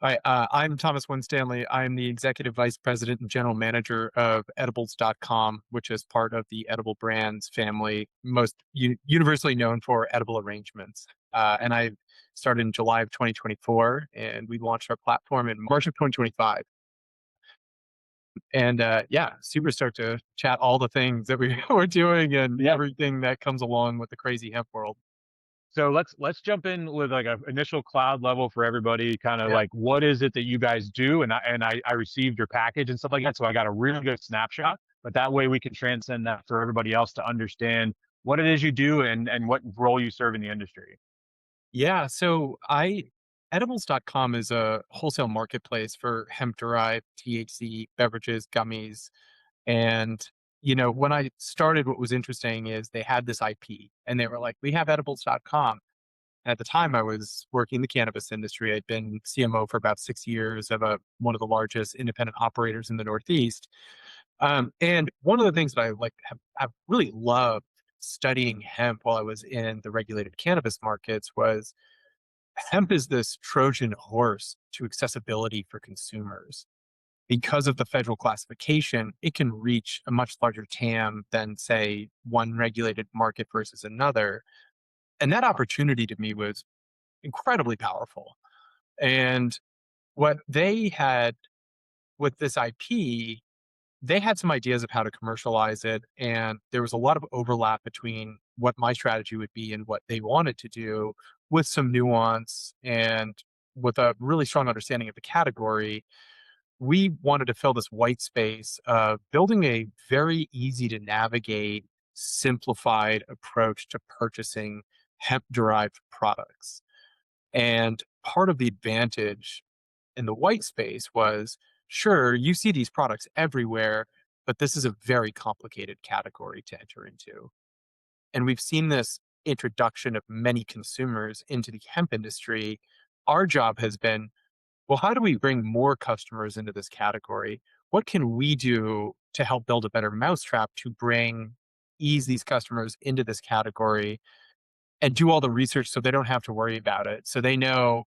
Hi, I'm Thomas Winstanley. I'm the Executive Vice President and General Manager of edibles.com, which is part of the Edible Brands family, most universally known for edible arrangements. And I started in July of 2024, and we launched our platform in March of 2025. And yeah, super stoked to chat all the things that we're doing and Yeah. everything that comes along with the crazy hemp world. So let's jump in with like an initial cloud level for everybody. Kind of Yeah. like what is it that you guys do? And I received your package and stuff like that, so I got a really good snapshot. But that way we can transcend that for everybody else to understand what it is you do and what role you serve in the industry. Yeah, so I edibles.com is a wholesale marketplace for hemp-derived THC beverages, gummies, and when I started, what was interesting is they had this IP and they were like, "We have edibles.com." And at the time I was working in the cannabis industry. I'd been CMO for about 6 years of one of the largest independent operators in the Northeast. And one of the things that I like have really loved studying hemp while I was in the regulated cannabis markets was hemp is this Trojan horse to accessibility for consumers. Because of the federal classification, it can reach a much larger TAM than, say, one regulated market versus another. And that opportunity to me was incredibly powerful. And what they had with this IP, they had some ideas of how to commercialize it. And there was a lot of overlap between what my strategy would be and what they wanted to do, with some nuance and with a really strong understanding of the category. We wanted to fill this white space of building a very easy to navigate, simplified approach to purchasing hemp derived products. And part of the advantage in the white space was, sure, you see these products everywhere, but this is a very complicated category to enter into. And we've seen this introduction of many consumers into the hemp industry. Our job has been, well, how do we bring more customers into this category? What can we do to help build a better mousetrap to ease these customers into this category and do all the research so they don't have to worry about it? So they know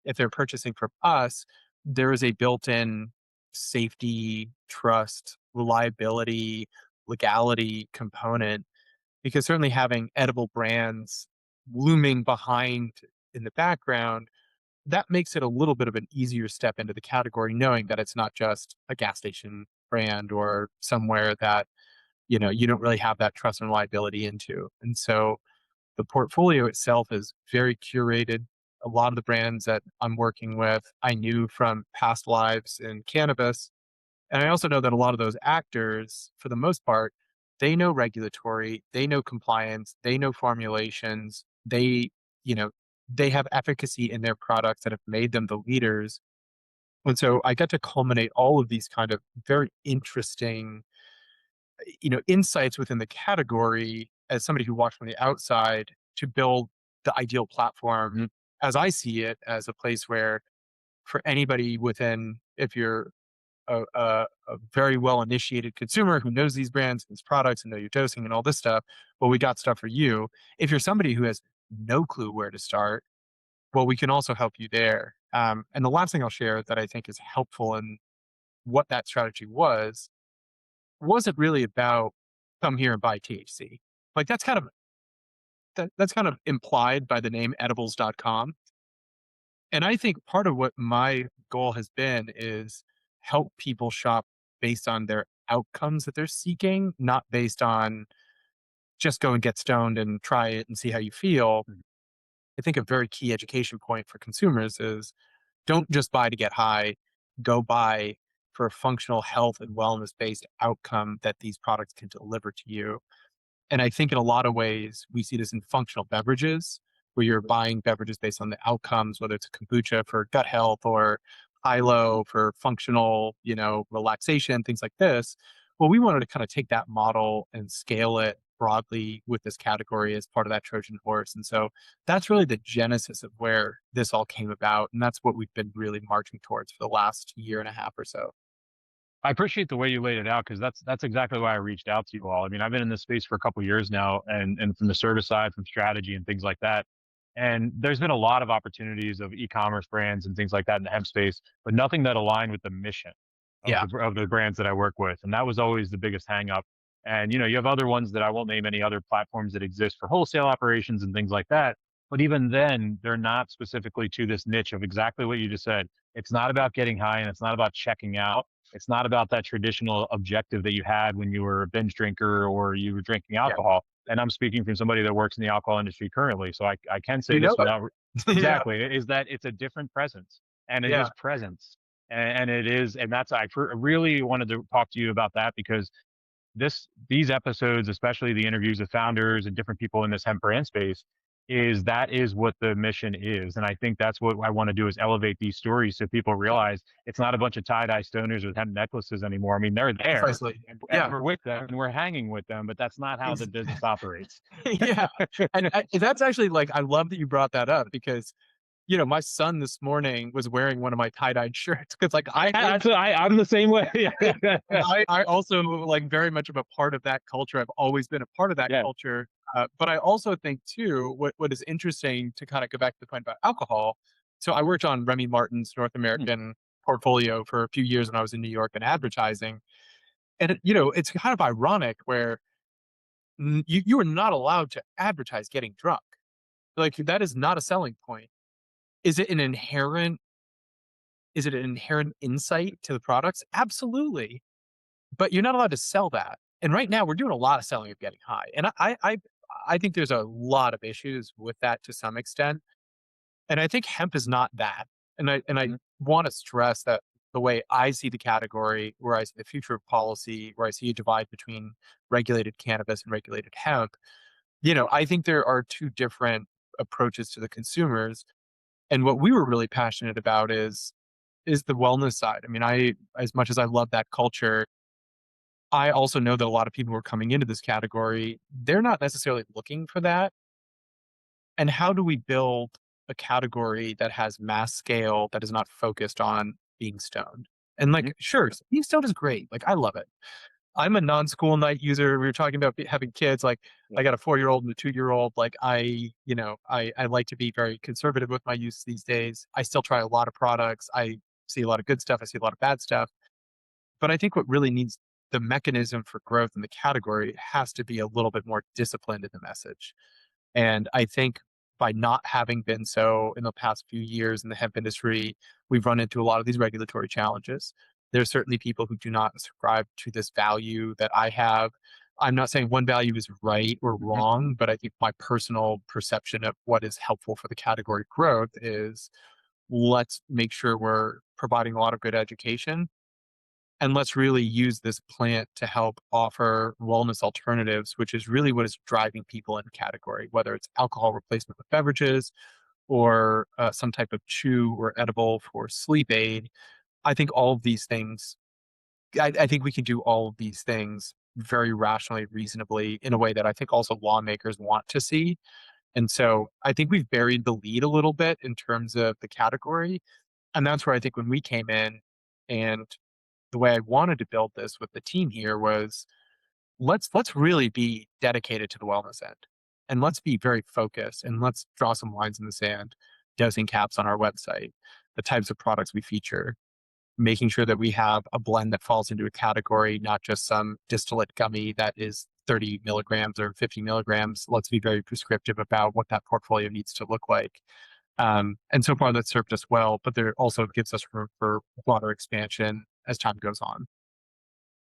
if they're purchasing from us, there is a built-in safety, trust, reliability, legality component, because certainly having edible brands looming behind in the background, that makes it a little bit of an easier step into the category, knowing that it's not just a gas station brand or somewhere that you don't really have that trust and reliability into. And so the portfolio itself is very curated. A lot of the brands that I'm working with, I knew from past lives in cannabis. And I also know that a lot of those actors, for the most part, they know regulatory, they know compliance, they know formulations, you know, they have efficacy in their products that have made them the leaders. And so I get to culminate all of these kind of very interesting, insights within the category as somebody who watched from the outside to build the ideal platform as I see it, as a place where for anybody within, if you're a very well initiated consumer who knows these brands, these products, and know your dosing and all this stuff, well, we got stuff for you. If you're somebody who has no clue where to start, well, we can also help you there. And the last thing I'll share that I think is helpful in what that strategy wasn't really about come here and buy THC. Like that's kind of implied by the name edibles.com. And I think part of what my goal has been is help people shop based on their outcomes that they're seeking, not based on just go and get stoned and try it and see how you feel. I think a very key education point for consumers is don't just buy to get high, go buy for a functional health and wellness based outcome that these products can deliver to you. And I think in a lot of ways, we see this in functional beverages, where you're buying beverages based on the outcomes, whether it's a kombucha for gut health or Hilo for functional, relaxation, things like this. Well, we wanted to kind of take that model and scale it broadly with this category as part of that Trojan horse. And so that's really the genesis of where this all came about. And that's what we've been really marching towards for the last year and a half or so. I appreciate the way you laid it out because that's exactly why I reached out to you all. I mean, I've been in this space for a couple years now, and from the service side, from strategy and things like that. And there's been a lot of opportunities of e-commerce brands and things like that in the hemp space, but nothing that aligned with the mission Yeah, of the brands that I work with. And that was always the biggest hang up. And you have other ones that I won't name, any other platforms that exist for wholesale operations and things like that. But even then, they're not specifically to this niche of exactly what you just said. It's not about getting high and it's not about checking out. It's not about that traditional objective that you had when you were a binge drinker or you were drinking yeah. alcohol. And I'm speaking from somebody that works in the alcohol industry currently, so I can say You know this without it. Yeah, exactly, is that it's a different presence, and it yeah. is presence, and it is, and that's really wanted to talk to you about that because these episodes, especially the interviews with founders and different people in this hemp brand space, that is what the mission is. And I think that's what I want to do is elevate these stories so people realize it's not a bunch of tie-dye stoners with hemp necklaces anymore. I mean, they're there Precisely. and Yeah. we're with them and we're hanging with them, but that's not how the Ex business operates. Yeah, and that's actually, like, I love that you brought that up because, my son this morning was wearing one of my tie-dyed shirts because, like, I have I'm the same way. and I also, like, very much of a part of that culture. I've always been a part of that Yeah. culture, but I also think too, what is interesting to kinda go back to the point about alcohol, so I worked on Remy Martin's North Mm, American portfolio for a few years when I was in New York in advertising, and it's kind of ironic where you are not allowed to advertise getting drunk. Like, that is not a selling point. Is it an inherent insight to the products? Absolutely. But you're not allowed to sell that. And right now we're doing a lot of selling of getting high. And I think there's a lot of issues with that to some extent. And I think hemp is not that. And I mhm, want to stress that the way I see the category, where I see the future of policy, where I see a divide between regulated cannabis and regulated hemp, I think there are two different approaches to the consumers. And what we were really passionate about is the wellness side. I mean, as much as I love that culture, I also know that a lot of people who are coming into this category, they're not necessarily looking for that. And how do we build a category that has mass scale that is not focused on being stoned? And mhm, like, sure, being stoned is great. Like, I love it. I'm a non-school night user. We were talking about having kids. Like, yeah. I got a 4-year-old and a 2-year-old. Like, I like to be very conservative with my use these days. I still try a lot of products. I see a lot of good stuff. I see a lot of bad stuff. But I think what really needs the mechanism for growth in the category has to be a little bit more disciplined in the message. And I think by not having been so in the past few years in the hemp industry, we've run into a lot of these regulatory challenges. There's certainly people who do not ascribe to this value that I have. I'm not saying one value is right or Mhm. wrong, but I think my personal perception of what is helpful for the category growth is let's make sure we're providing a lot of good education and let's really use this plant to help offer wellness alternatives, which is really what is driving people in the category, whether it's alcohol replacement with beverages or some type of chew or edible for sleep aid. I think all of these things, I think we can do all of these things very rationally, reasonably, in a way that I think also lawmakers want to see. And so I think we've buried the lead a little bit in terms of the category. And that's where I think when we came in and the way I wanted to build this with the team here was let's really be dedicated to the wellness end. And let's be very focused and let's draw some lines in the sand, dosing caps on our website, the types of products we feature, making sure that we have a blend that falls into a category, not just some distillate gummy that is 30 milligrams or 50 milligrams. Let's be very prescriptive about what that portfolio needs to look like. And so far that served us well, but there also gives us room for broader expansion as time goes on.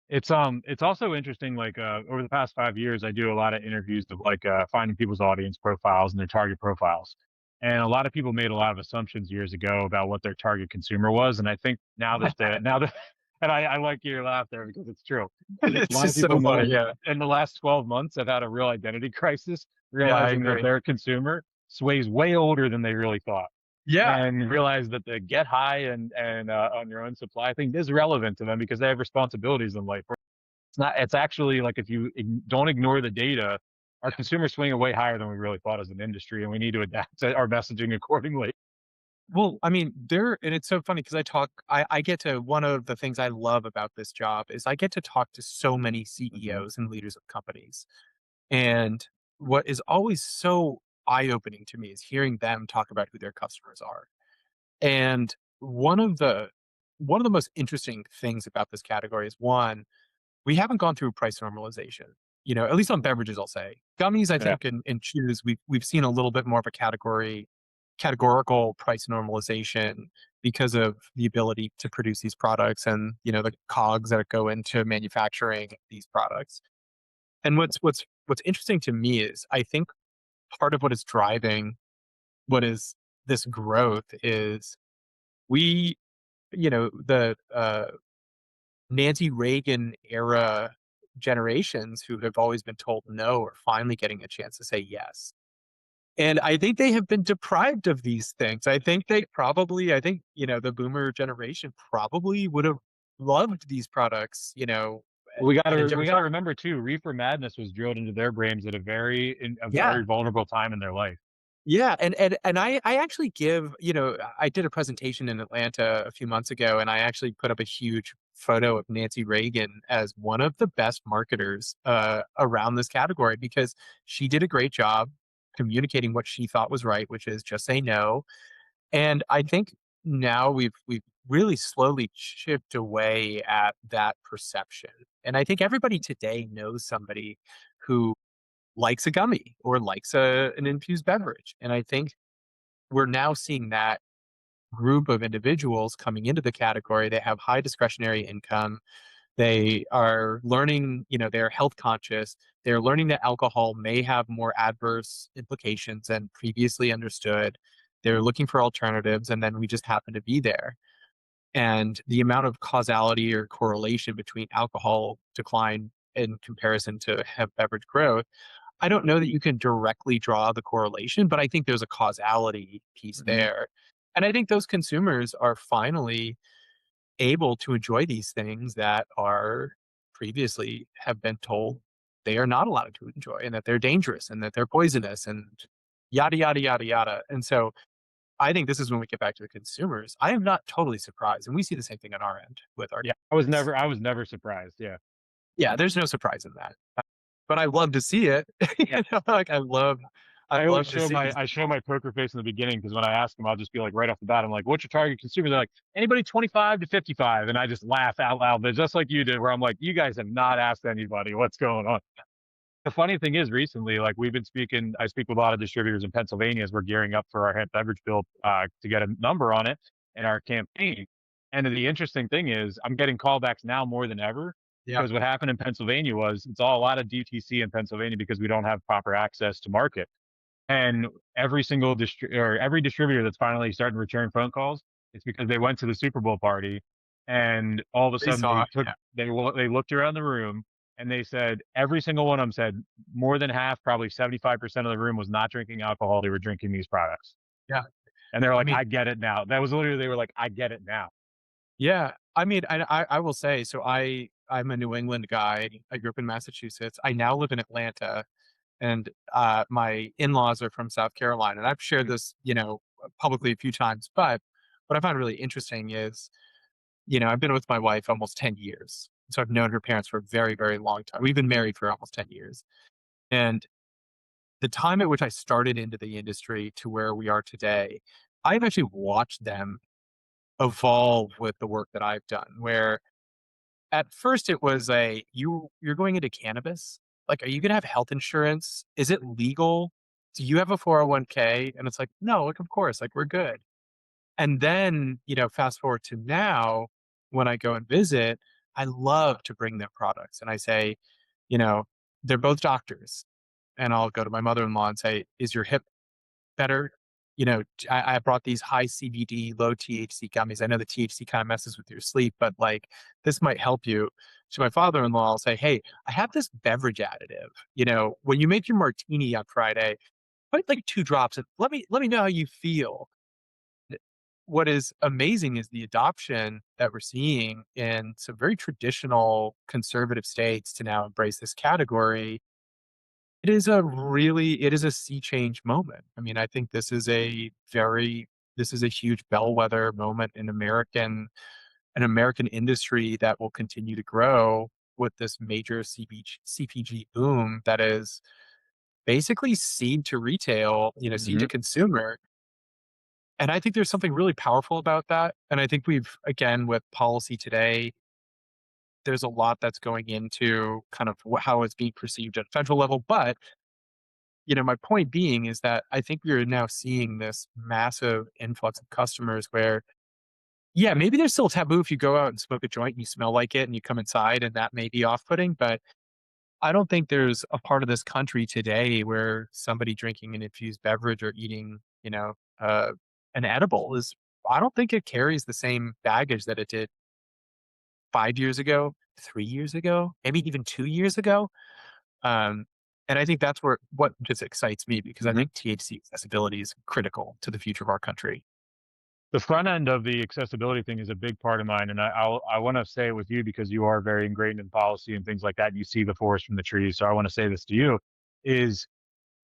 It's also interesting, like, over the past 5 years, I do a lot of interviews of, like, finding people's audience profiles and their target profiles, and a lot of people made a lot of assumptions years ago about what their target consumer was, and I think now that and I like your laugh there because it's true. A It's lot of just so people funny. know Yeah. in the last 12 months have had a real identity crisis, Yeah, I realizing that agree. their consumer sways way older than they really thought, Yeah. and realize that the get high and on your own supply thing is relevant to them because they have responsibilities in life. It's not. It's actually like if you don't ignore the data, our Yeah. consumers swinging way higher than we really thought as an industry, and we need to adapt our messaging accordingly. Well, I mean, and it's so funny because I get to, one of the things I love about this job is I get to talk to so many Mhm. CEOs and leaders of companies. And what is always so eye-opening to me is hearing them talk about who their customers are. And one of the one of the most interesting things about this category is, one, we haven't gone through price normalization, at least on beverages, I'll say. Gummies, I Yeah. think, and chews, we've seen a little bit more of a categorical price normalization because of the ability to produce these products and, the cogs that go into manufacturing these products. And what's interesting to me is I think part of what is driving what is this growth is we, the Nancy Reagan era generations who have always been told no are finally getting a chance to say yes. And I think they have been deprived of these things. I think, the boomer generation probably would have loved these products, We at a gotta we different gotta time. remember too, reefer madness was drilled into their brains at a Yeah. very vulnerable time in their life. Yeah, and I actually give, I did a presentation in Atlanta a few months ago, and I actually put up a huge photo of Nancy Reagan as one of the best marketers around this category because she did a great job communicating what she thought was right, which is just say no. And I think now we've really slowly chipped away at that perception. And I think everybody today knows somebody who likes a gummy or likes an infused beverage. And I think we're now seeing that group of individuals coming into the category. They have high discretionary income. They are learning, they're health conscious. They're learning that alcohol may have more adverse implications than previously understood. They're looking for alternatives, and then we just happen to be there. And the amount of causality or correlation between alcohol decline in comparison to hemp beverage growth, I don't know that you can directly draw the correlation, but I think there's a causality piece Mhm. there. And I think those consumers are finally able to enjoy these things that are previously have been told they are not allowed to enjoy and that they're dangerous and that they're poisonous and yada, yada, yada, yada. And so I think this is when we get back to the consumers. I am not totally surprised. And we see the same thing on our end with our Yeah, clients. I was never surprised, yeah. Yeah, there's no surprise in that. But I love to see it. Like I love to see these I show people. my poker face in the beginning because when I ask them, I'll just be like right off the bat, I'm like, "What's your target consumer?" They're like, "Anybody 25 to 55," and I just laugh out loud, but just like you did, where I'm like, "You guys have not asked anybody what's going on." The funny thing is recently, like I speak with a lot of distributors in Pennsylvania as we're gearing up for our hemp beverage bill to get a number on it in our campaign. And the interesting thing is I'm getting callbacks now more than ever Yeah. because what happened in Pennsylvania was it's all a lot of DTC in Pennsylvania because we don't have proper access to market. And every distributor that's finally starting to return phone calls, it's because they went to the Super Bowl party, and all of a They sudden saw, yeah. they looked around the room, and they said every single one of them said more than half, probably 75% of the room was not drinking alcohol. They were drinking these products, Yeah. and they're I like, mean, "I get it now." That was literally they were like, "I get it now." yeah. I mean, I will say, so I'm a New England guy. I grew up in Massachusetts. I now live in Atlanta, and my in-laws are from South Carolina. And I've shared this, publicly a few times. But what I find really interesting is, I've been with my wife almost 10 years. So I've known her parents for a very, very long time. We've been married for almost 10 years. And the time at which I started into the industry to where we are today, I've actually watched them evolve with the work that I've done. Where at first it was you're going into cannabis? Like, are you gonna have health insurance? Is it legal? Do you have a 401k? And it's like, no, like, of course, like, we're good. And then, fast forward to now, when I go and visit, I love to bring them products. And I say, you know, they're both doctors. And I'll go to my mother-in-law and say, is your hip better? I brought these high CBD, low THC gummies. I know the THC kind of messes with your sleep, but like this might help you. To my father-in-law, I'll say, hey, I have this beverage additive. When you make your martini on Friday, put like 2 drops and let me know how you feel. What is amazing is the adoption that we're seeing in some very traditional conservative states to now embrace this category. It is a sea change moment. I mean, I think this is a huge bellwether moment in an American industry that will continue to grow with this major CPG boom that is basically seed to retail, seed to Hmm. consumer. And I think there's something really powerful about that. And I think again, with policy today, there's a lot that's going into kind of how it's being perceived at a federal level. But, my point being is that I think we are now seeing this massive influx of customers where, yeah, maybe there's still taboo if you go out and smoke a joint and you smell like it and you come inside and that may be off putting. But I don't think there's a part of this country today where somebody drinking an infused beverage or eating, an edible I don't think it carries the same baggage that it did 5 years ago, 3 years ago, maybe even 2 years ago. Um, and I think that's what just excites me because I Hmm. think THC accessibility is critical to the future of our country. The front end of the accessibility thing is a big part of mine, and I want to say it with you because you are very ingrained in policy and things like that. And you see the forest from the trees, so I want to say this to you: is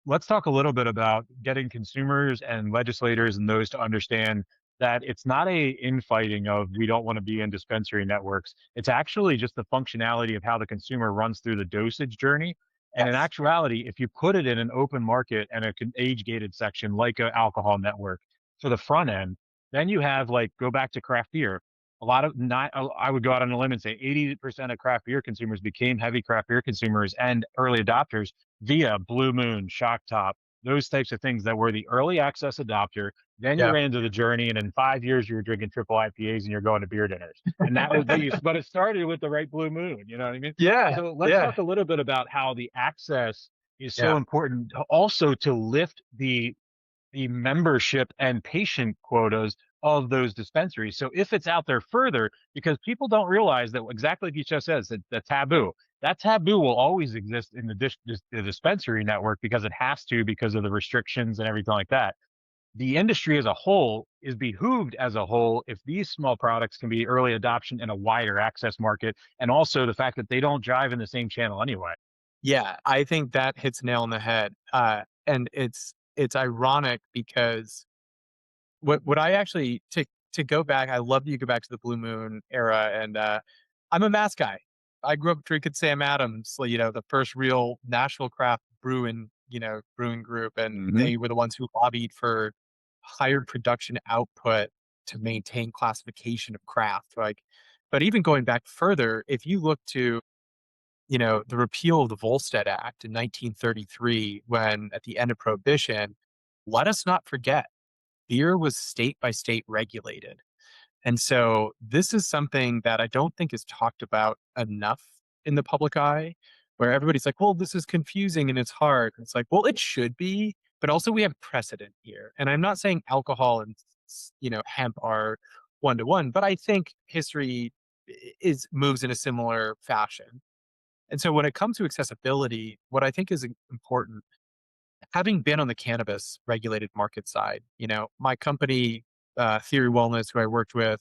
let's talk a little bit about getting consumers and legislators and those to understand that it's not a infighting of we don't want to be in dispensary networks. It's actually just the functionality of how the consumer runs through the dosage journey. And in Yes. actuality, if you put it in an open market and a age gated section like an alcohol network for the front end, then you have like go back to craft beer. A lot of not, I would go out on a limb and say 80% of craft beer consumers became heavy craft beer consumers and early adopters via Blue Moon, Shock Top, those types of things that were the early access adopter. Then you Yeah. ran into the journey, and in 5 years, you were drinking triple IPAs and you're going to beer dinners. And that was, but it started with the right Blue Moon. You know what I mean? Yeah. So let's Yeah. talk a little bit about how the access is so Yeah. important also to lift the membership and patient quotas of those dispensaries. So if it's out there further, because people don't realize that exactly like you just says that that taboo will always exist in the dispensary network because it has to because of the restrictions and everything like that. The industry as a whole is behooved as a whole if these small products can be early adoption in a wider access market, and also the fact that they don't drive in the same channel anyway. Yeah, I think that hits nail on the head. And it's ironic because what I actually to go back, I love that you go back to the Blue Moon era, and I'm a mass guy. I grew up drinking Sam Adams, like, the first real Nashville craft brewing group, and Hmm. they were the ones who lobbied for higher production output to maintain classification of craft. Like, but even going back further, if you look to the repeal of the Volstead Act in 1933, when at the end of Prohibition, let us not forget beer was state by state regulated. And so this is something that I don't think is talked about enough in the public eye, where everybody's like, well, this is confusing and it's hard. And it's like, well, it should be, but also we have precedent here. And I'm not saying alcohol and hemp are one to one, but I think history is moves in a similar fashion. And so when it comes to accessibility, what I think is important, having been on the cannabis regulated market side, my company, Theory Wellness, who I worked with,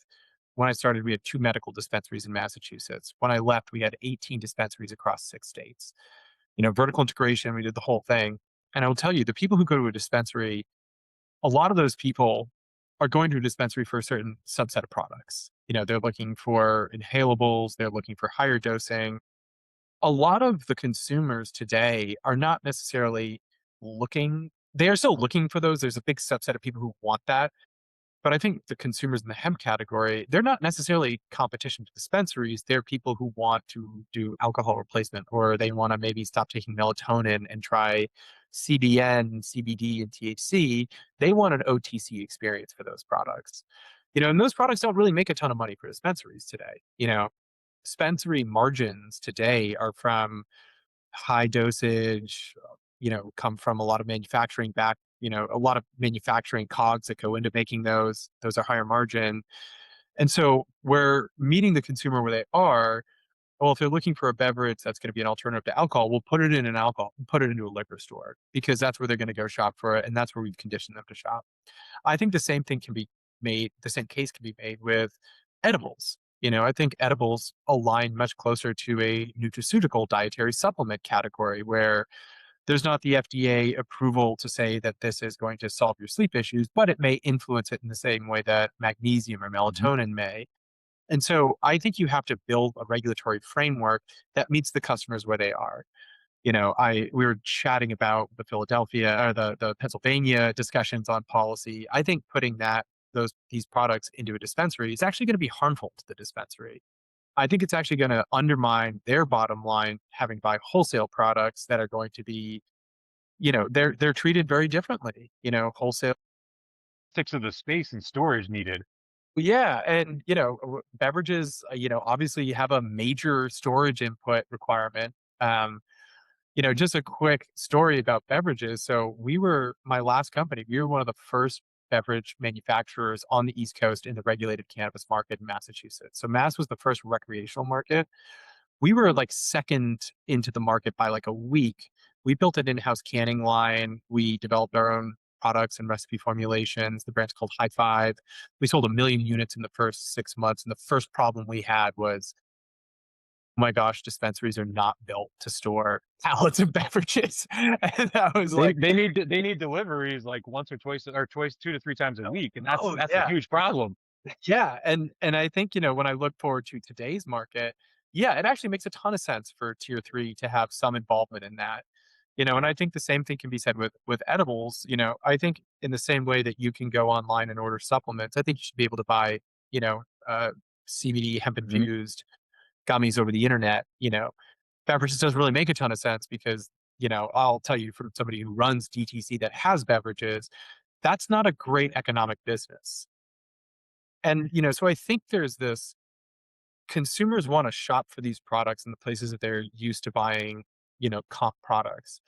when I started, we had two medical dispensaries in Massachusetts. When I left, we had 18 dispensaries across 6 states. Vertical integration, we did the whole thing. And I will tell you, the people who go to a dispensary, a lot of those people are going to a dispensary for a certain subset of products. They're looking for inhalables, they're looking for higher dosing. A lot of the consumers today are not necessarily they are still looking for those. There's a big subset of people who want that. But I think the consumers in the hemp category, they're not necessarily competition to dispensaries. They're people who want to do alcohol replacement, or they want to maybe stop taking melatonin and try CBN, CBD, and THC. They want an OTC experience for those products. And those products don't really make a ton of money for dispensaries today. Dispensary margins today are from high dosage, come from a lot of manufacturing a lot of manufacturing cogs that go into making those. Those are higher margin. And so we're meeting the consumer where they are. Well, if they're looking for a beverage that's going to be an alternative to alcohol, we'll put it into a liquor store because that's where they're going to go shop for it. And that's where we've conditioned them to shop. I think the same case can be made with edibles. I think edibles align much closer to a nutraceutical dietary supplement category where there's not the FDA approval to say that this is going to solve your sleep issues, but it may influence it in the same way that magnesium or Hmm. melatonin may. And so I think you have to build a regulatory framework that meets the customers where they are. We were chatting about the Philadelphia or the Pennsylvania discussions on policy. I think putting these products into a dispensary is actually going to be harmful to the dispensary. I think it's actually going to undermine their bottom line having to buy wholesale products that are going to be, they're treated very differently. Wholesale. Six of the space and storage needed. Yeah, and beverages, obviously you have a major storage input requirement. Um, just a quick story about beverages. So my last company, we were one of the first beverage manufacturers on the East Coast in the regulated cannabis market in Massachusetts. So Mass was the first recreational market. We were like second into the market by like a week. We built an in-house canning line. We developed our own products and recipe formulations. The brand's called High Five. We sold 1 million units in the first 6 months. And the first problem we had was, oh my gosh, dispensaries are not built to store pallets of beverages. And I was They like, they need they need deliveries like once or twice 2 to 3 times a oh, week, and that's a yeah. huge problem. Yeah, and I think, when I look forward to today's market, yeah, it actually makes a ton of sense for tier 3 to have some involvement in that. And I think the same thing can be said with edibles. I think in the same way that you can go online and order supplements, I think you should be able to buy, CBD hemp Mhm. infused gummies over the internet. Beverages doesn't really make a ton of sense because, I'll tell you from somebody who runs DTC that has beverages, that's not a great economic business. And, so I think there's this consumers want to shop for these products in the places that they're used to buying, comp products.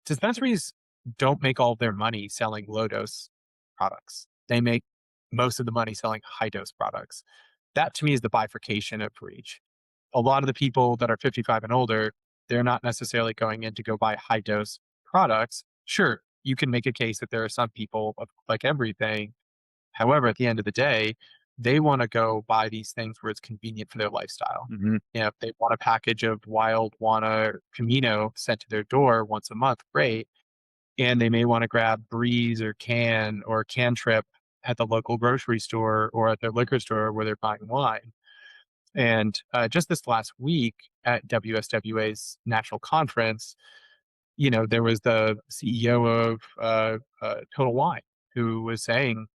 Dispensaries don't make all of their money selling low dose products. They make most of the money selling high dose products. That to me is the bifurcation of reach. A lot of the people that are 55 and older, they're not necessarily going in to go buy high dose products. Sure, you can make a case that there are some people, like everything. However, at the end of the day, they want to go buy these things where it's convenient for their lifestyle. Mhm. If they want a package of wild Wana Camino sent to their door once a month, great. And they may want to grab Breeze or Can Trip at the local grocery store or at their liquor store where they're buying wine. And just this last week at WSWA's national conference, there was the CEO of Total Wine who was saying,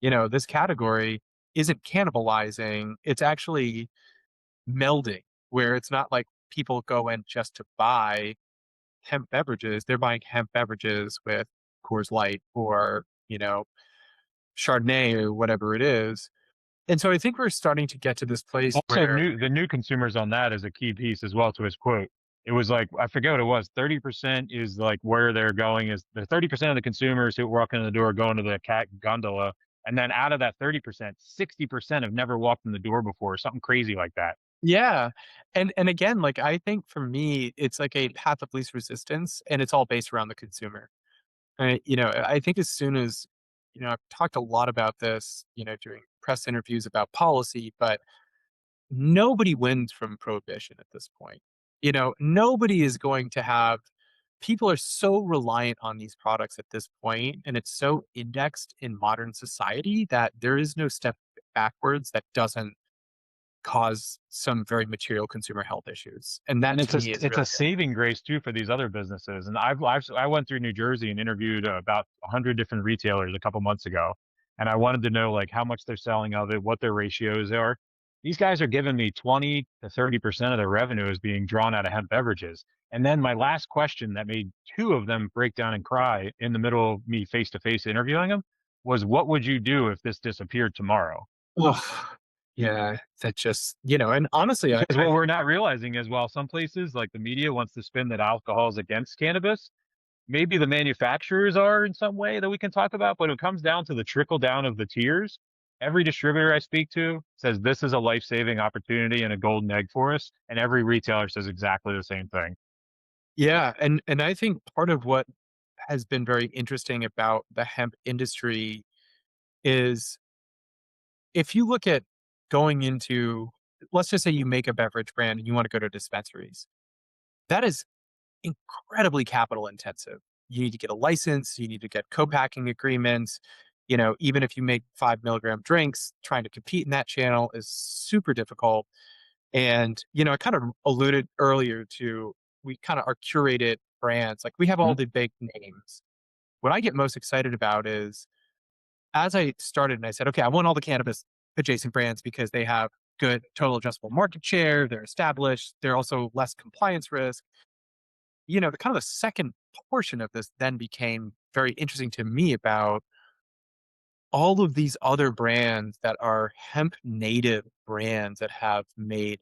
this category isn't cannibalizing, it's actually melding, where it's not like people go in just to buy hemp beverages, they're buying hemp beverages with Coors Light or, Chardonnay or whatever it is. And so I think we're starting to get to this place Also, where, the new consumers on that is a key piece as well to his quote. It was like, I forget what it was, 30% is like where they're going is the 30% of the consumers who walk in the door going to the cat gondola. And then out of that 30%, 60% have never walked in the door before, something crazy like that. yeah. And again, like I think for me, it's like a path of least resistance and it's all based around the consumer. Right. I think as soon as, I've talked a lot about this, during press interviews about policy, but nobody wins from prohibition at this point. Nobody is going to have, people are so reliant on these products at this point, and it's so indexed in modern society that there is no step backwards that doesn't cause some very material consumer health issues. And that And to me is it's really a saving grace too for these other businesses. And I went through New Jersey and interviewed about 100 different retailers a couple months ago, and I wanted to know like how much they're selling of it, what their ratios are. These guys are giving me 20 to 30% of their revenue is being drawn out of hemp beverages. And then my last question that made two of them break down and cry in the middle of me face to face interviewing them was, "What would you do if this disappeared tomorrow?" ugh, yeah, that just, and honestly, Because what we're not realizing is while some places like the media wants to spin that alcohol is against cannabis, maybe the manufacturers are in some way that we can talk about, but it comes down to the trickle down of the tiers. Every distributor I speak to says this is a life-saving opportunity and a golden egg for us, and every retailer says exactly the same thing. yeah, and I think part of what has been very interesting about the hemp industry is if you look at going into, let's just say you make a beverage brand and you want to go to dispensaries, that is incredibly capital intensive. You need to get a license, you need to get co-packing agreements. Even if you make 5 milligram drinks, trying to compete in that channel is super difficult. And, I kind of alluded earlier to we kind of are curated brands. Like we have all Mhm. the big names. What I get most excited about is as I started and I said, okay, I want all the cannabis adjacent brands because they have good total addressable market share, they're established, they're also less compliance risk. The kind of the second portion of this then became very interesting to me about all of these other brands that are hemp native brands that have made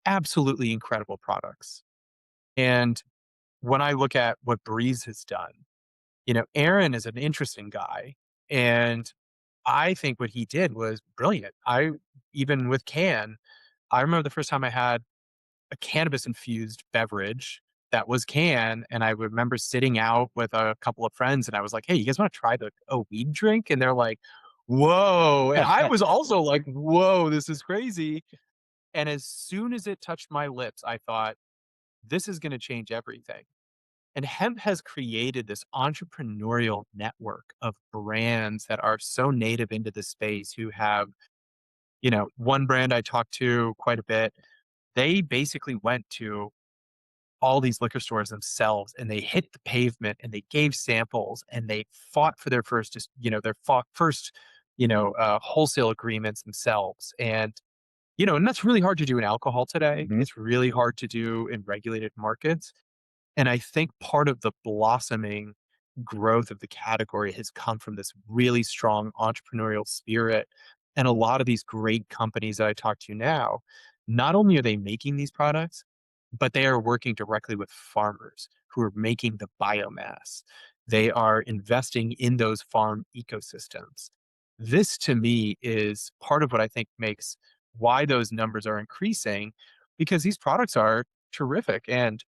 absolutely incredible products. And when I look at what Breeze has done, Aaron is an interesting guy. And I think what he did was brilliant. Even with I remember the first time I had a cannabis infused beverage that was and I remember sitting out with a couple of friends and I was like, hey, you guys want to try a weed drink? And they're like, whoa. And I was also like, whoa, this is crazy. And as soon as it touched my lips, I thought, this is going to change everything. And hemp has created this entrepreneurial network of brands that are so native into the space who have, one brand I talked to quite a bit. They basically went to all these liquor stores themselves and they hit the pavement and they gave samples and they fought for their first, first, wholesale agreements themselves. And that's really hard to do in alcohol today. Mhm. It's really hard to do in regulated markets. And I think part of the blossoming growth of the category has come from this really strong entrepreneurial spirit. And a lot of these great companies that I talk to now, not only are they making these products, but they are working directly with farmers who are making the biomass. They are investing in those farm ecosystems. This to me is part of what I think makes why those numbers are increasing because these products are terrific. And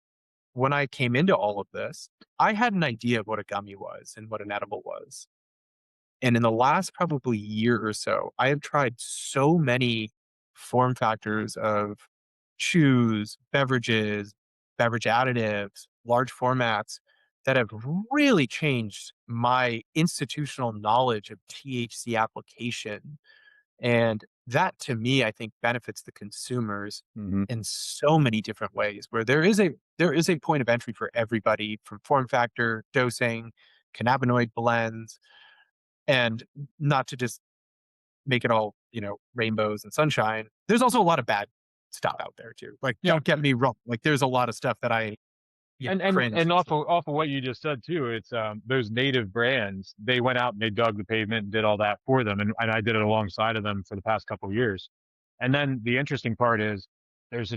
when I came into all of this, I had an idea of what a gummy was and what an edible was. And in the last probably year or so, I have tried so many form factors of chews, beverages, beverage additives, large formats that have really changed my institutional knowledge of THC application and that to me, I think benefits the consumers Mhm. in so many different ways where there is a point of entry for everybody from form factor, dosing, cannabinoid blends, and not to just make it all, rainbows and sunshine. There's also a lot of bad stuff out there too. Like, Yeah. don't get me wrong. Like there's a lot of stuff that I, cringe. And off of what you just said too, it's those native brands, they went out and they dug the pavement and did all that for them. And I did it alongside of them for the past couple of years. And then the interesting part is there's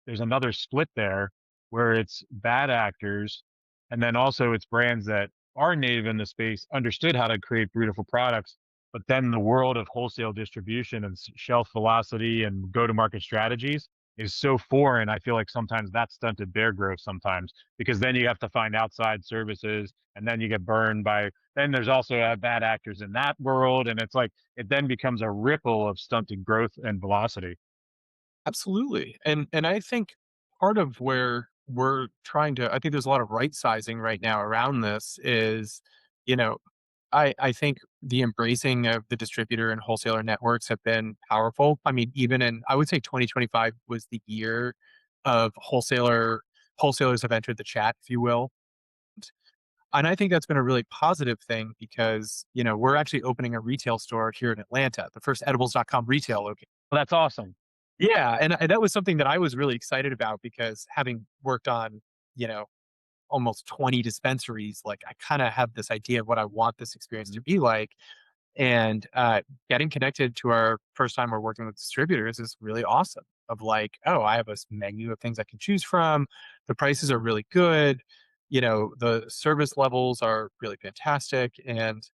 another split there where it's bad actors and then also it's brands that are native in the space, understood how to create beautiful products, but then the world of wholesale distribution and shelf velocity and go to market strategies is so foreign. I feel like sometimes that stunted their growth sometimes because then you have to find outside services and then you get burned by, then there's also bad actors in that world. And it's like, it then becomes a ripple of stunted growth and velocity. Absolutely. And I think part of where we're trying to I think there's a lot of right sizing right now around this is, you know, I think the embracing of the distributor and wholesaler networks have been powerful. I mean, even in I would say 2025 was the year of wholesalers have entered the chat, if you will. And I think that's been a really positive thing because, we're actually opening a retail store here in Atlanta, the first edibles.com retail location. Well, that's awesome. Yeah, and that was something that I was really excited about because having worked on, you know, almost 20 dispensaries, like I kind of have this idea of what I want this experience to Mhm. be like. And getting connected to our first time we're working with distributors is really awesome. Of like, oh, I have a menu of things I can choose from. The prices are really good. The service levels are really fantastic. And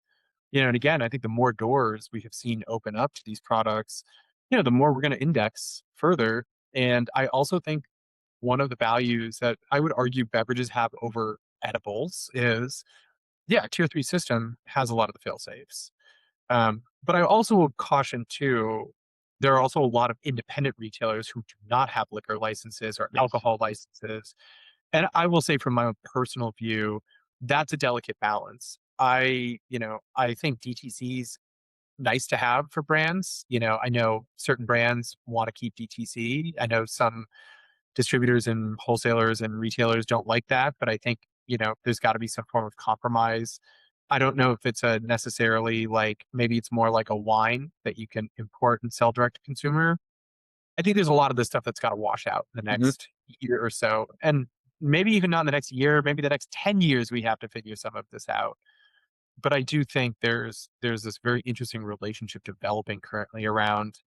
again, I think the more doors we have seen open up to these products, the more we're going to index further. And I also think one of the values that I would argue beverages have over edibles is, yeah, tier three system has a lot of the fail safes. But I also would caution too, there are also a lot of independent retailers who do not have liquor licenses or Yes. alcohol licenses. And I will say from my own personal view, that's a delicate balance. I think DTC's nice to have for brands. I know certain brands want to keep DTC. I know some distributors and wholesalers and retailers don't like that, but I think, there's got to be some form of compromise. I don't know if it's a necessarily like maybe it's more like a wine that you can import and sell direct to consumer. I think there's a lot of this stuff that's got to wash out in the Hmm. next year or so. And maybe even not in the next year, maybe the next 10 years we have to figure some of this out. But I do think there's this very interesting relationship developing currently around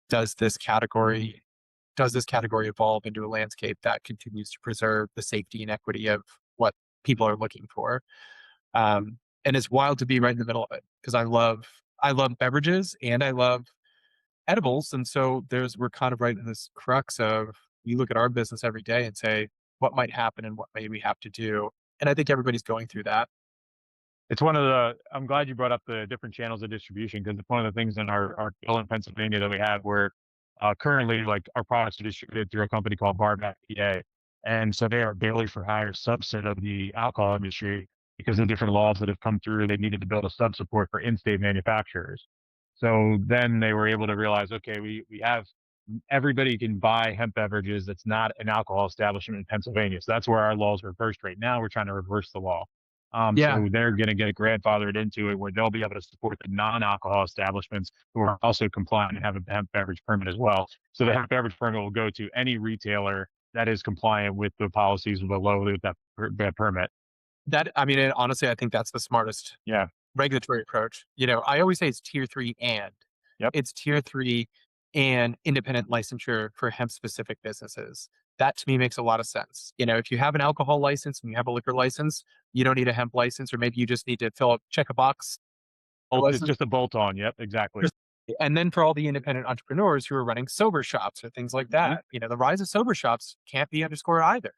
does this category does this category evolve into a landscape that continues to preserve the safety and equity of what people are looking for? And it's wild to be right in the middle of it because I love beverages and I love edibles, and so we're kind of right in this crux of you look at our business every day and say what might happen and what may we have to do, and I think everybody's going through that. It's one of the. I'm glad you brought up the different channels of distribution because it's one of the things in our bill in Pennsylvania that we have where currently like our products are distributed through a company called Barback PA, and so they are barely for hire subset of the alcohol industry because of different laws that have come through. They needed to build a sub support for in-state manufacturers. So then they were able to realize, okay, we have everybody can buy hemp beverages that's not an alcohol establishment in Pennsylvania. So that's where our laws reversed right now. We're trying to reverse the law. Yeah, So they're going to get grandfathered into it where they'll be able to support the non-alcohol establishments who are also compliant and have a hemp beverage permit as well. So the hemp beverage permit will go to any retailer that is compliant with the policies below that permit. that I mean, and honestly, I think that's the smartest Yeah. regulatory approach. I always say it's tier three and Yep. it's tier three and independent licensure for hemp specific businesses. That to me makes a lot of sense. If you have an alcohol license and you have a liquor license, you don't need a hemp license, or maybe you just need to check a box. It's License. just a bolt on. Yep. Exactly. And then for all the independent entrepreneurs who are running sober shops or things like Hmm. that, the rise of sober shops can't be underscored either.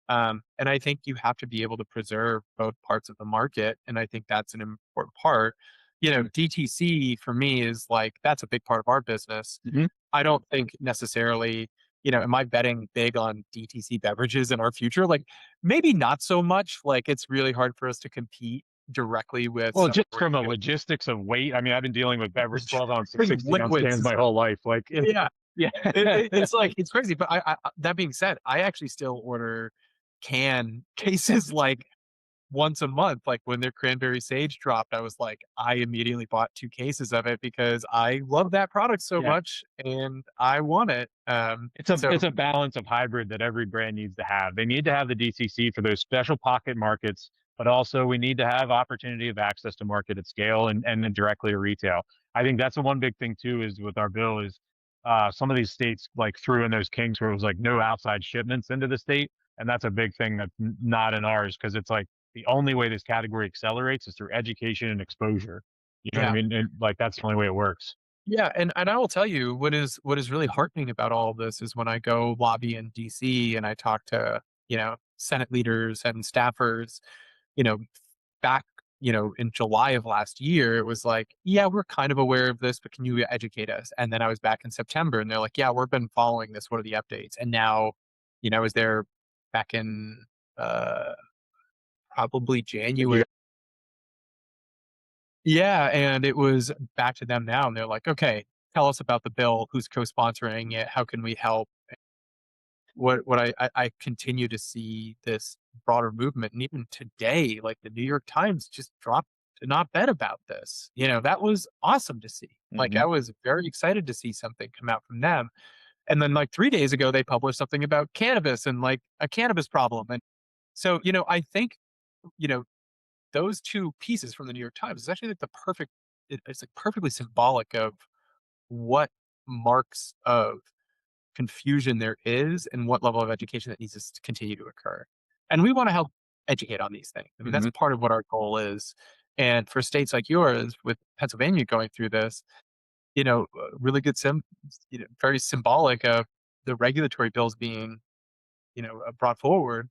And I think you have to be able to preserve both parts of the market. And I think that's an important part. DTC for me is like, that's a big part of our business. Hmm. I don't think necessarily, am I betting big on DTC beverages in our future? Like, maybe not so much. Like, it's really hard for us to compete directly with Well, some just of from a the logistics of weight, I mean, I've been dealing with beverage 12-ounce and big 16-ounce cans liquids. my whole life. Like, Yeah. yeah. It's like it's crazy, but that being said, I actually still order can cases like once a month. Like when their cranberry sage dropped, I was like, I immediately bought 2 cases of it because I love that product so Yeah. much and I want it. It's a balance of hybrid that every brand needs to have. They need to have the DCC for those special pocket markets, but also we need to have opportunity of access to market at scale and then directly to retail. I think that's the one big thing too is with our bill is some of these states like threw in those kinks where it was like no outside shipments into the state, and that's a big thing that's not in ours because it's like the only way this category accelerates is through education and exposure. You know what I yeah. mean? And like that's the only way it works. Yeah, and I will tell you what is really heartening about all of this is when I go lobby in DC and I talk to, Senate leaders and staffers, you know, back, in July of last year, it was like, yeah, we're kind of aware of this, but can you educate us? And then I was back in September and they're like, yeah, we've been following this. What are the updates? And now, I was there back in uh probably Like you January. Yeah, and it was back to them now, and they're like, "Okay, tell us about the bill. Who's co-sponsoring it? How can we help?" What I continue to see this broader movement, and even today, like the New York Times just dropped an op-ed about this. That was awesome to see. Like Mhm. I was very excited to see something come out from them. And then like 3 days ago, they published something about cannabis and like a cannabis problem. And so, I think, you know, those two pieces from the New York Times is actually like the perfect it's like perfectly symbolic of what marks of confusion there is and what level of education that needs to continue to occur. And we want to help educate on these things. I mean, that's Mhm. part of what our goal is. And for states like yours, with Pennsylvania going through this, really good very symbolic of the regulatory bills being, brought forward.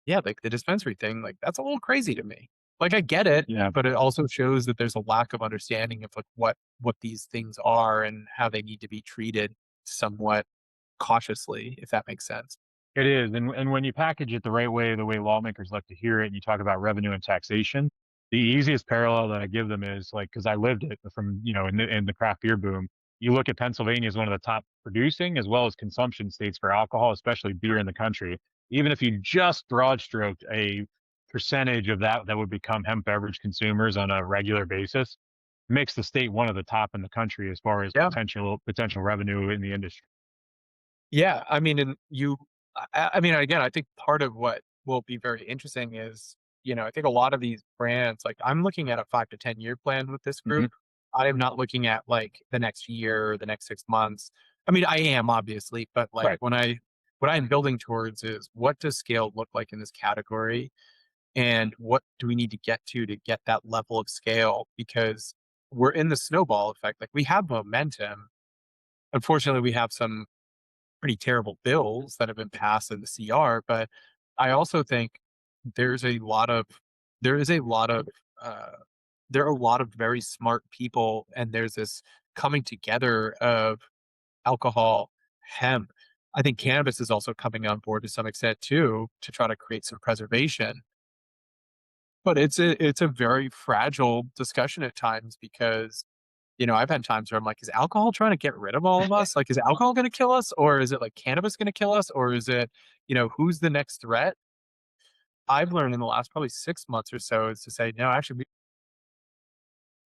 Yeah, like the dispensary thing, like that's a little crazy to me. Like I get it, Yeah. but it also shows that there's a lack of understanding of like what these things are and how they need to be treated somewhat cautiously, if that makes sense. It is, and when you package it the right way, the way lawmakers like to hear it, and you talk about revenue and taxation, the easiest parallel that I give them is like because I lived it from in the craft beer boom. you look at Pennsylvania as one of the top producing as well as consumption states for alcohol, especially beer in the country. Even if you just broad stroked a percentage of that would become hemp beverage consumers on a regular basis, makes the state one of the top in the country as far as Yeah. potential revenue in the industry. Yeah, I mean, and I mean, again, I think part of what will be very interesting is, I think a lot of these brands, like I'm looking at a 5 to 10 year plan with this Hmm. group. I am not looking at like the next year or the next 6 months. I mean, I am obviously, but like Right. what I'm building towards is what does scale look like in this category, and what do we need to get that level of scale? Because we're in the snowball effect. Like we have momentum. Unfortunately, we have some pretty terrible bills that have been passed in the CR, but I also think there's a lot of there is a lot of uh, there are a lot of very smart people, and there's this coming together of alcohol, hemp. I think cannabis is also coming on board to some extent too to try to create some preservation. But it's a very fragile discussion at times because I've had times where I'm like, is alcohol trying to get rid of all of us? Like, is alcohol going to kill us? Or is it like cannabis going to kill us? Or is it, who's the next threat? I've learned in the last probably 6 months or so is to say, no, actually,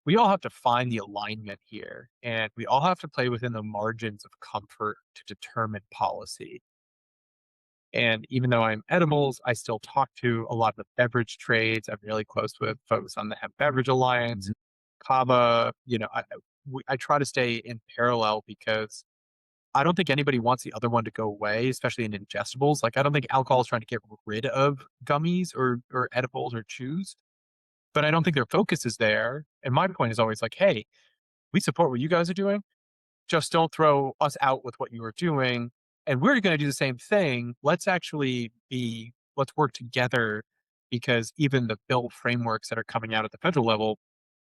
we all have to find the alignment here. And we all have to play within the margins of comfort to determine policy. And even though I'm edibles, I still talk to a lot of the beverage trades. I'm really close with folks on the Hemp Beverage Alliance, Mhm. Kava. I try to stay in parallel because I don't think anybody wants the other one to go away, especially in ingestibles. Like, I don't think alcohol is trying to get rid of gummies or edibles or chews, but I don't think their focus is there. And my point is always like, hey, we support what you guys are doing. Just don't throw us out with what you are doing. And we're going to do the same thing. Let's work together because even the bill frameworks that are coming out at the federal level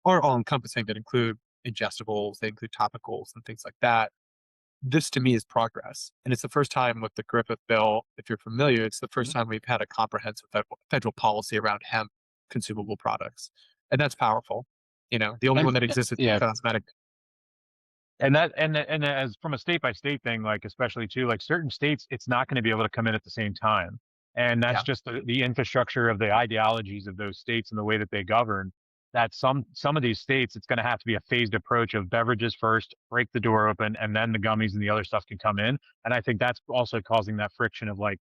are all encompassing that include ingestibles, they include topicals and things like that. This to me is progress. And it's the first time with the Griffith bill, if you're familiar, it's the first Mhm. time we've had a comprehensive federal policy around hemp consumable products. And that's powerful. The only one that exists is Yeah, cosmetic. and as from a state by state thing, like especially too, like certain states, it's not going to be able to come in at the same time, and that's Yeah. just the infrastructure of the ideologies of those states and the way that they govern. That some of these states, it's going to have to be a phased approach of beverages first, break the door open, and then the gummies and the other stuff can come in. And I think that's also causing that friction of like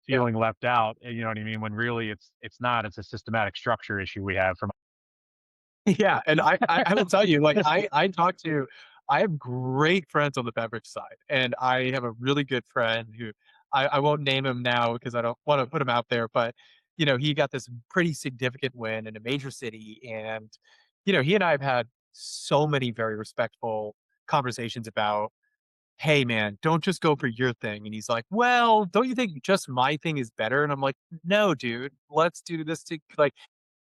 Yeah. feeling left out. You know what I mean? When really it's not. It's a systematic structure issue we have from. Yeah, and I will tell you, like, I have great friends on the beverage side, and I have a really good friend who I won't name him now because I don't wanna put him out there, but, he got this pretty significant win in a major city, and, he and I have had so many very respectful conversations about, "Hey, man, don't just go for your thing," and he's like, "Well, don't you think just my thing is better?" And I'm like, "No, dude, let's do this to" like,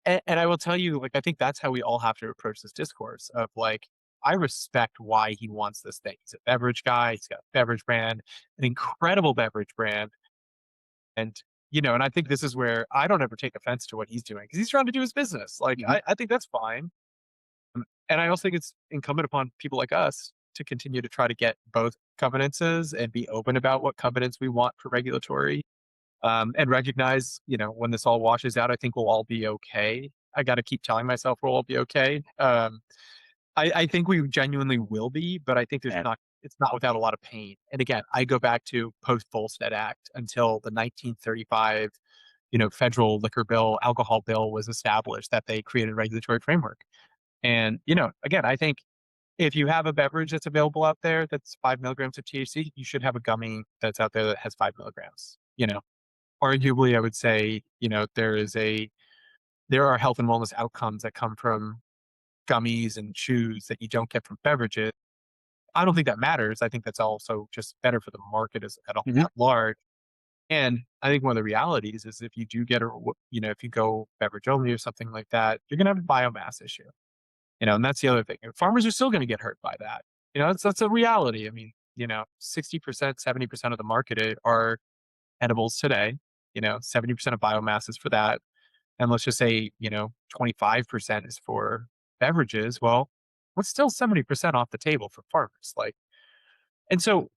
and I will tell you, like, I think that's how we all have to approach this discourse of like, I respect why he wants this thing. He's a beverage guy. He's got a beverage brand, an incredible beverage brand. And, and I think this is where I don't ever take offense to what he's doing because he's trying to do his business. Like, Mhm. I think that's fine. And I also think it's incumbent upon people like us to continue to try to get both covenances and be open about what covenants we want for regulatory and recognize, when this all washes out, I think we'll all be okay. I got to keep telling myself we'll all be okay. I think we genuinely will be, but I think Yeah. it's not without a lot of pain. And again, I go back to post Volstead Act until the 1935, federal liquor bill, alcohol bill was established that they created a regulatory framework. And, again, I think if you have a beverage that's available out there that's 5 milligrams of THC, you should have a gummy that's out there that has 5 milligrams. Arguably, I would say, there are health and wellness outcomes that come from gummies and chews that you don't get from beverages. I don't think that matters. I think that's also just better for the market Mhm. at large. And I think one of the realities is if you do get if you go beverage only or something like that, you're gonna have a biomass issue. And that's the other thing. And farmers are still gonna get hurt by that. That's a reality. I mean, 60%, 70% of the market are edibles today. 70% of biomass is for that. And let's just say, 25% is for beverages. Well, was still 70% off the table for farmers. Like, and so,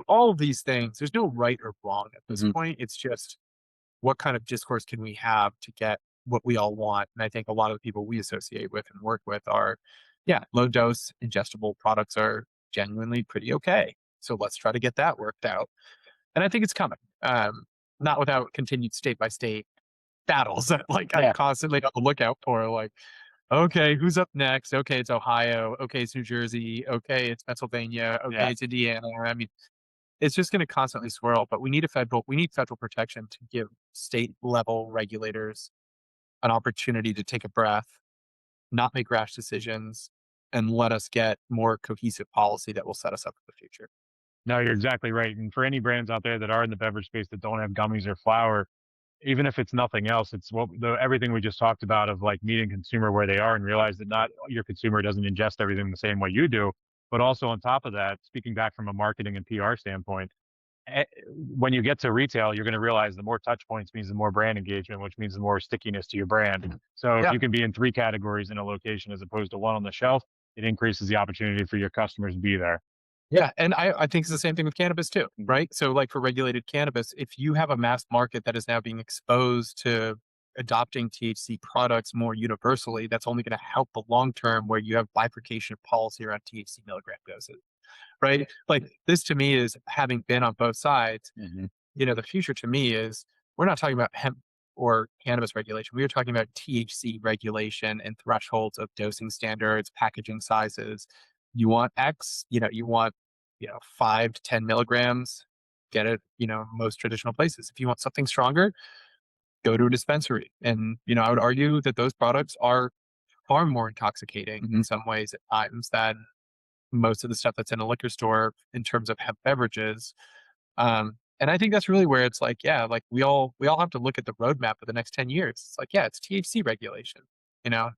all of these things, there's no right or wrong at this Hmm. point. It's just what kind of discourse can we have to get what we all want? And I think a lot of the people we associate with and work with are, yeah, low dose ingestible products are genuinely pretty okay. So let's try to get that worked out. And I think it's coming. Not without continued state by state battles that like I'm Yeah, constantly on the lookout for. Like, okay, who's up next? Okay, it's Ohio. Okay, it's New Jersey. Okay, it's Pennsylvania. yeah. Okay, it's Indiana. I mean, it's just going to constantly swirl. But we need federal protection to give state level regulators an opportunity to take a breath, not make rash decisions, and let us get more cohesive policy that will set us up for the future. No, you're exactly right. And for any brands out there that are in the beverage space that don't have gummies or flour, even if it's nothing else, it's what everything we just talked about of like meeting consumer where they are and realize that not your consumer doesn't ingest everything the same way you do. But also on top of that, speaking back from a marketing and PR standpoint, when you get to retail, you're going to realize the more touch points means the more brand engagement, which means the more stickiness to your brand. So if Yeah. you can be in three categories in a location as opposed to one on the shelf, it increases the opportunity for your customers to be there. Yeah, and I think it's the same thing with cannabis too, Mhm. right? So, like for regulated cannabis, if you have a mass market that is now being exposed to adopting THC products more universally, that's only going to help the long term where you have bifurcation of policy around THC milligram doses, right? Like this to me is having been on both sides. Mhm. The future to me is we're not talking about hemp or cannabis regulation. We are talking about THC regulation and thresholds of dosing standards, packaging sizes. You want X, you want, 5 to 10 milligrams, get it, most traditional places. If you want something stronger, go to a dispensary. And, I would argue that those products are far more intoxicating in Mhm. some ways at times than most of the stuff that's in a liquor store in terms of hemp beverages. And I think that's really where it's like, yeah, like we all have to look at the roadmap for the next 10 years. It's like, yeah, it's THC regulation, you know?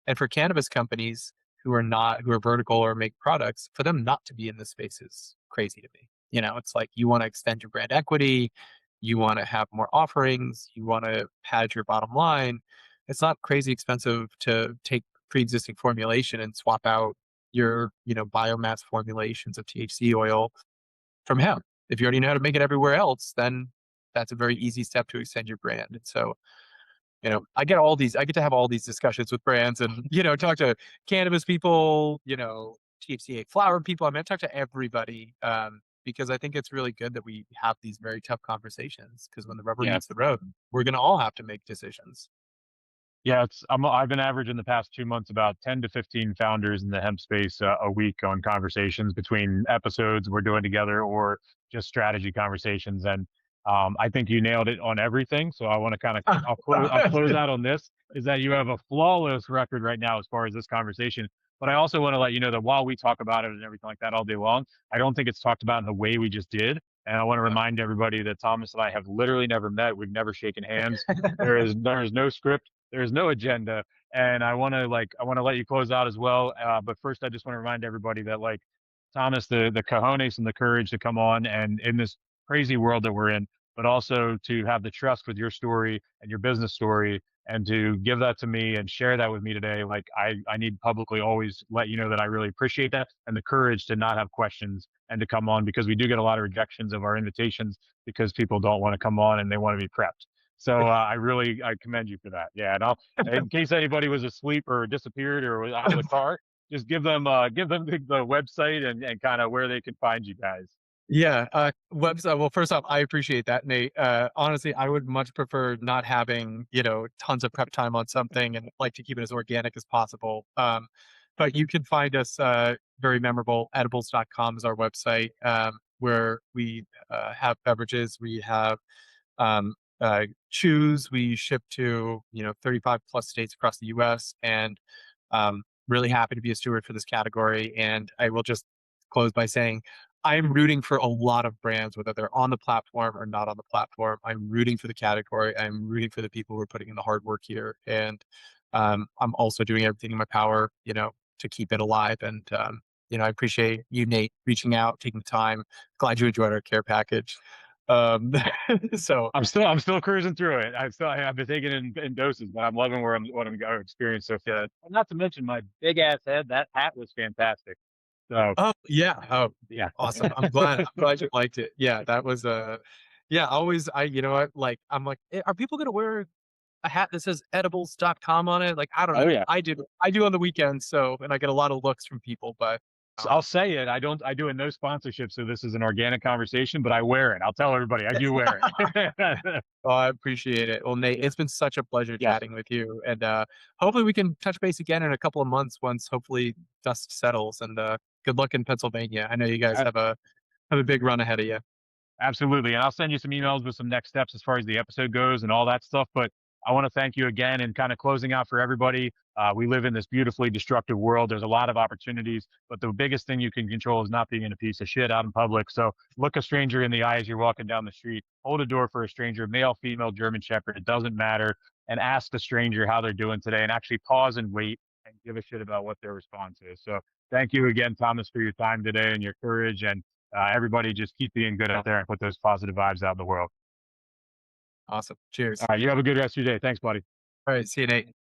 And for cannabis companies who are vertical or make products, for them not to be in this space is crazy to me. It's like you want to extend your brand equity, you want to have more offerings, you want to pad your bottom line. It's not crazy expensive to take pre-existing formulation and swap out your, biomass formulations of THC oil from hemp. If you already know how to make it everywhere else, then that's a very easy step to extend your brand. And so, I get to have all these discussions with brands and, talk to cannabis people, THCA flower people. I talk to everybody because I think it's really good that we have these very tough conversations because when the rubber Yeah. meets the road, we're going to all have to make decisions. Yeah, I've been averaging the past 2 months about 10 to 15 founders in the hemp space a week on conversations between episodes we're doing together or just strategy conversations. And I think you nailed it on everything. So I want to kind of I'll close out on this is that you have a flawless record right now as far as this conversation. But I also want to let you know that while we talk about it and everything like that all day long, I don't think it's talked about in the way we just did. And I want to remind everybody that Thomas and I have literally never met. We've never shaken hands. There is no script. There's no agenda, and I want to let you close out as well. But first, I just want to remind everybody that like Thomas, the cojones and the courage to come on and in this crazy world that we're in, but also to have the trust with your story and your business story, and to give that to me and share that with me today. Like I need publicly always let you know that I really appreciate that and the courage to not have questions and to come on because we do get a lot of rejections of our invitations because people don't want to come on and they want to be prepped. So I commend you for that. Yeah, and in case anybody was asleep or disappeared or was out of the car, just give them the website and kind of where they can find you guys. Yeah, website. Well, first off, I appreciate that, Nate. Honestly, I would much prefer not having, tons of prep time on something and like to keep it as organic as possible. But you can find us very memorable. Edibles.com is our website where we have beverages. We have chews. We ship to 35 plus states across the U.S. and really happy to be a steward for this category. And I will just close by saying I'm rooting for a lot of brands, whether they're on the platform or not on the platform. I'm rooting for the category. I'm rooting for the people who are putting in the hard work here, and I'm also doing everything in my power, to keep it alive. And I appreciate you, Nate, reaching out, taking the time. Glad you enjoyed our care package. Um, so I'm still cruising through it. I've been taking it in doses, but I'm loving what I'm going to experience so far. And not to mention my big ass head. That hat was fantastic. So oh, yeah. Oh, yeah. awesome. I'm glad you liked it. Yeah, that was, yeah, always you know what, like, I'm like, Are people gonna wear a hat that says edibles.com on it?" Like, I don't Oh know. yeah. I do on the weekends, so and I get a lot of looks from people, but, I'll um say it. I do it no sponsorship, so this is an organic conversation, but I wear it. I'll tell everybody I do wear it. Oh, I appreciate it. Well, Nate, it's been such a pleasure Yes. chatting with you, and, hopefully we can touch base again in a couple of months once hopefully dust settles, and, good luck in Pennsylvania. I know you guys have a big run ahead of you. Absolutely. And I'll send you some emails with some next steps as far as the episode goes and all that stuff. But I want to thank you again and kind of closing out for everybody. We live in this beautifully destructive world. There's a lot of opportunities, but the biggest thing you can control is not being a piece of shit out in public. So look a stranger in the eye as you're walking down the street, hold a door for a stranger, male, female, German Shepherd, it doesn't matter, and ask the stranger how they're doing today and actually pause and wait and give a shit about what their response is. So thank you again, Thomas, for your time today and your courage. And everybody just keep being good out there and put those positive vibes out in the world. Awesome. All Cheers. right. You have a good rest of your day. Thanks, buddy. All right. See you, Nate.